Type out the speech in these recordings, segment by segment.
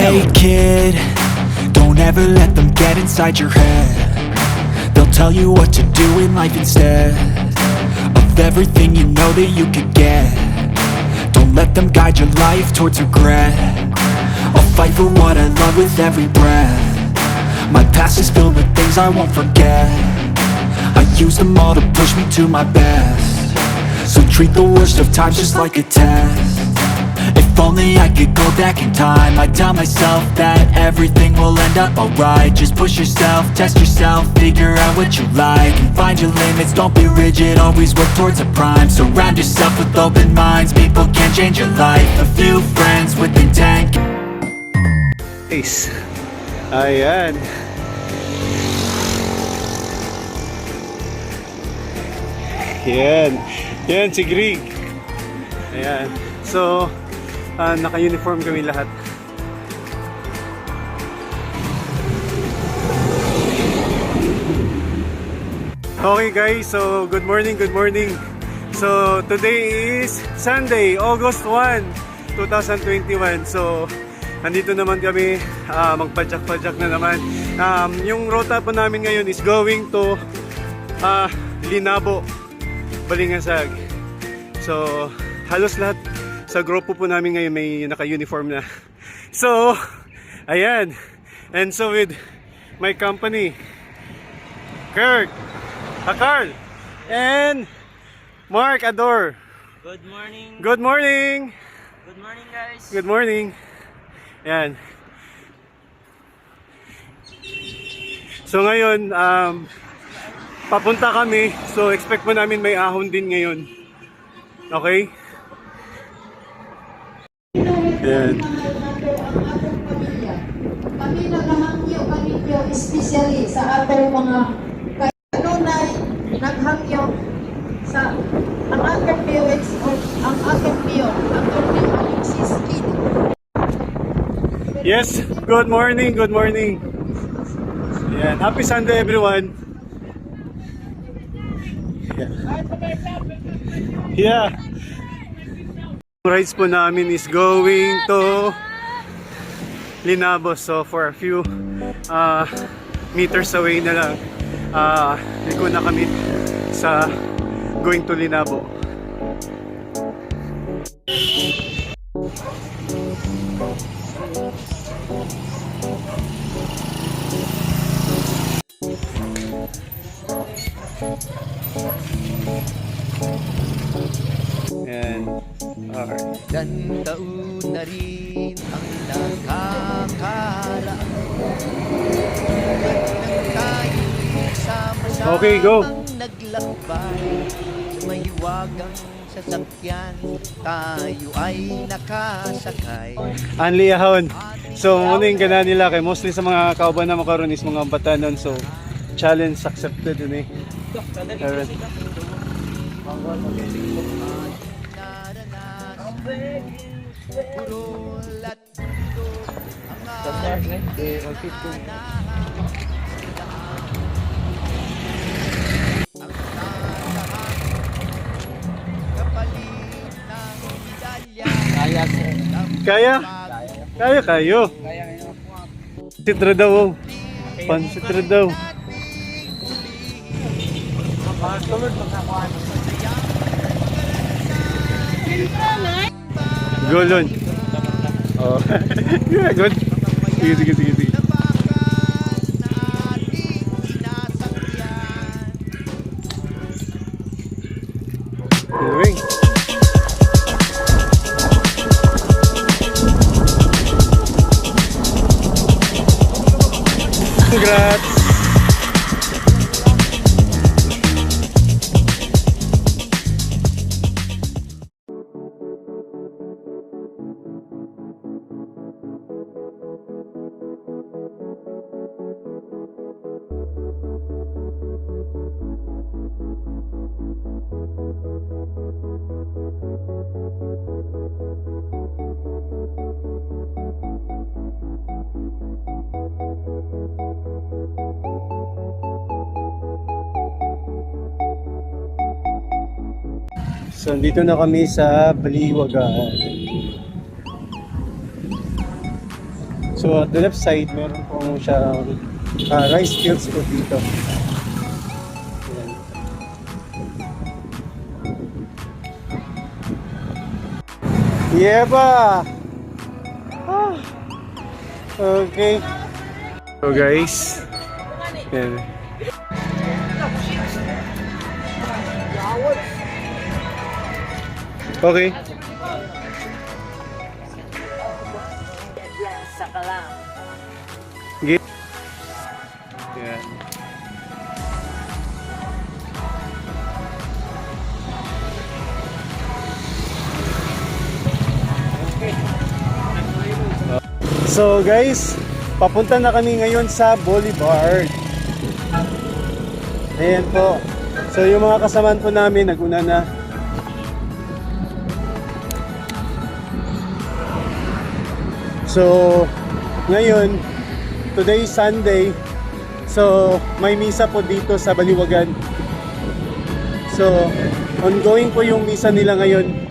Hey kid, don't ever let them get inside your head. They'll tell you what to do in life instead of everything you know that you could get. Don't let them guide your life towards regret. I'll fight for what I love with every breath. My past is filled with things I won't forget. I use them all to push me to my best. So treat the worst of times just like a test. If only I could go back in time, I'd tell myself that everything will end up alright. Just push yourself, test yourself, figure out what you like, and find your limits, don't be rigid, always work towards a prime. Surround yourself with open minds, people can change your life. A few friends with intent. Peace. Ayan. Yan si Greg. Ayan. So, naka-uniform kami lahat. Okay guys, so good morning. So, today is Sunday, August 1, 2021. So, andito naman kami, magpadyak-padyak na naman. Yung rota po namin ngayon is going to Linabu, Balingasag. So, halos lahat sa grupo po namin ngayon may naka-uniform na. So, ayan. And so with my company, Carl, and Mark Ador. Good morning. Good morning. Good morning, guys. Good morning. Ayan. So ngayon, papunta kami. So expect mo namin may ahon din ngayon. Okay? Ayan. Kami naghangyo, especially sa atong mga kanunay, naghangyo sa ang atong parents o ang atong existing. Yes, good morning. Ayan. Happy Sunday everyone. Yeah. Rides po namin is going to Linabu. So for a few meters away na lang, liko na kami sa going to Linabu. Ayan. Alright. Dan taon na rin ang nakakaraan. Okay, go. Naglakbay sa mahiwagang sasakyan, tayo ay nakasakay. Anli ahon. So muna yung gana nila kay mostly sa mga kauban na makaroon is mga batanon. So challenge accepted yun eh. Alright. Kaya kayo. Sitra daw. Pansitra daw. Golon. Oh. Yeah, good. Sige. Anyway. Congrats. So, dito na kami sa Baliwagan. So at the left side, meron pong siyang rice fields po dito. Ayan. Yeba! Ah. Okay. So guys, yan. Okay. Saka lang. Sige. Yan. So guys, papunta na kami ngayon sa Boulevard. Ayan po. So yung mga kasamaan po namin, naguna na. So, ngayon, today is Sunday. So, may misa po dito sa Baliwagan. So, ongoing po yung misa nila ngayon.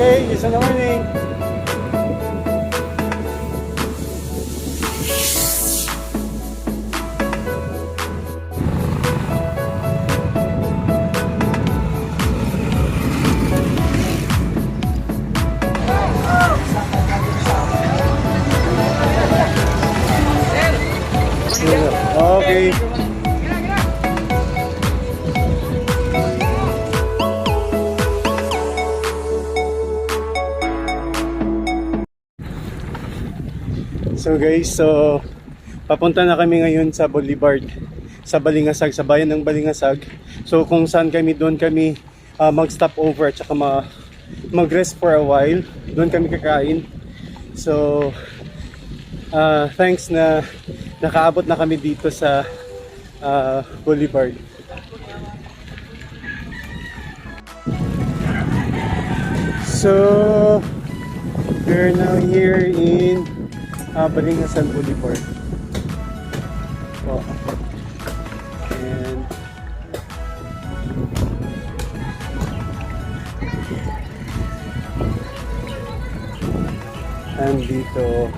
Okay, isa na morning. Okay. So guys, papunta na kami ngayon sa Boulevard, sa Balingasag, sa bayan ng Balingasag. So kung saan kami, doon kami mag-stop over at saka mag-rest for a while. Doon kami kakain. So thanks na nakaabot na kami dito sa Boulevard. So we're now here in Balingasag Boulevard. Oh. And dito.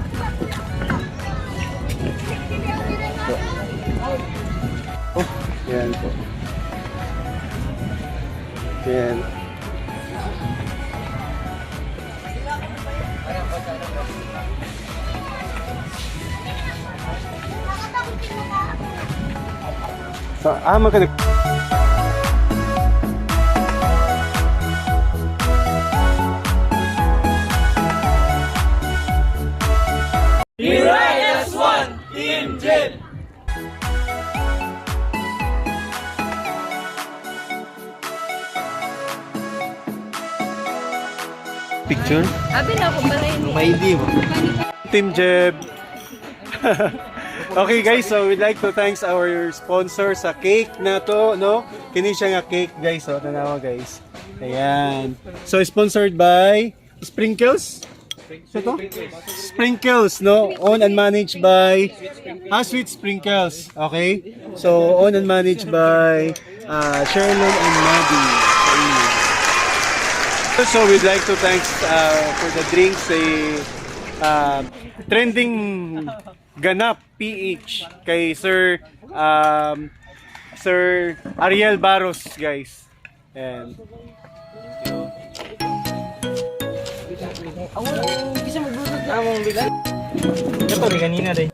Oh, yan po. Yan. Maganda. Picture? Abi na ako ba rin? May di mo. Team Jeb. Okay guys, so we'd like to thanks our sponsor sa cake na to, no? Kini siya nga cake guys, so tanawa guys. Ayan. So sponsored by Sprinkles. So to? Sprinkles, no? Owned and managed by Sweet Sprinkles. Okay? So owned and managed by Sherlyn and Maddie. So we'd like to thanks for the drinks, trending ganap PH kay Sir Ariel Barros guys. And Bisa magbusog na among bilang. Ito rin kanina rin.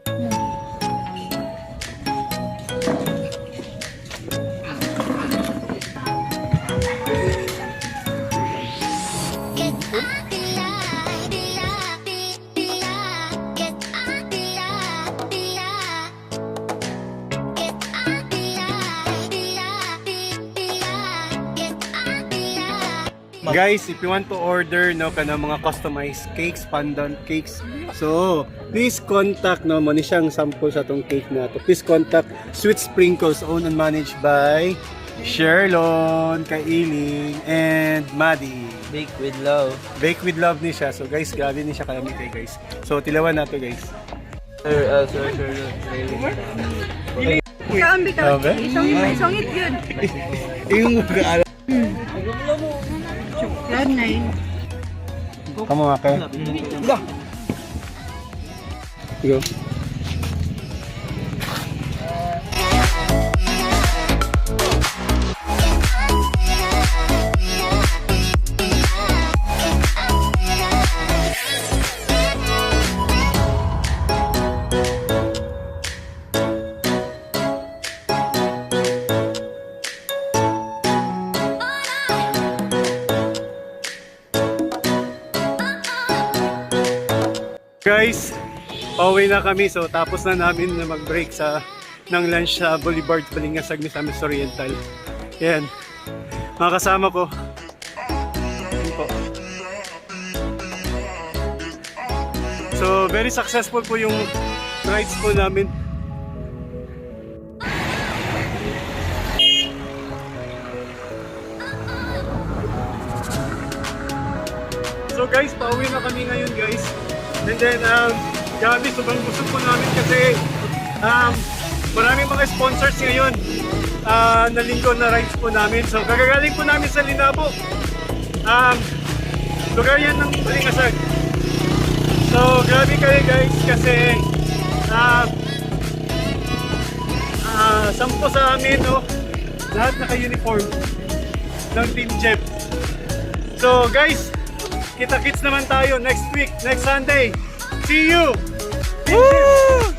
Guys, if you want to order no kana mga customized cakes, pandan cakes, so please contact no mo ni siyang sample sa tong cake na to. Please contact Sweet Sprinkles, owned and managed by Sherlon, Kailing, and Maddie. Bake with love. Bake with love ni siya. So guys, grabe ni siya kalami kay guys. So tilawan na to guys. Sir. Kaambi ka. Isongit yun. Yung mag-aaral. Cloud 9. Kamu nga kayo. Go. Guys, pauwi na kami. So tapos na namin na mag-break ng lunch sa Boulevard Balingasag ni Miss Oriental. Yan. Mga kasama ko. Yan po. So very successful po yung rides po namin. So guys, pauwi na kami ngayon guys. And then, grabe, sobrang busog po namin kasi maraming mga sponsors ngayon na linggo na rides po namin. So, kagagaling po namin sa Linabu. Lugar yan ng Balingasag. So, grabe kayo guys kasi sampo sa amin, no? Lahat naka-uniform ng Team Jeff. So, guys, kita-kits naman tayo next week, next Sunday. See you! Woo!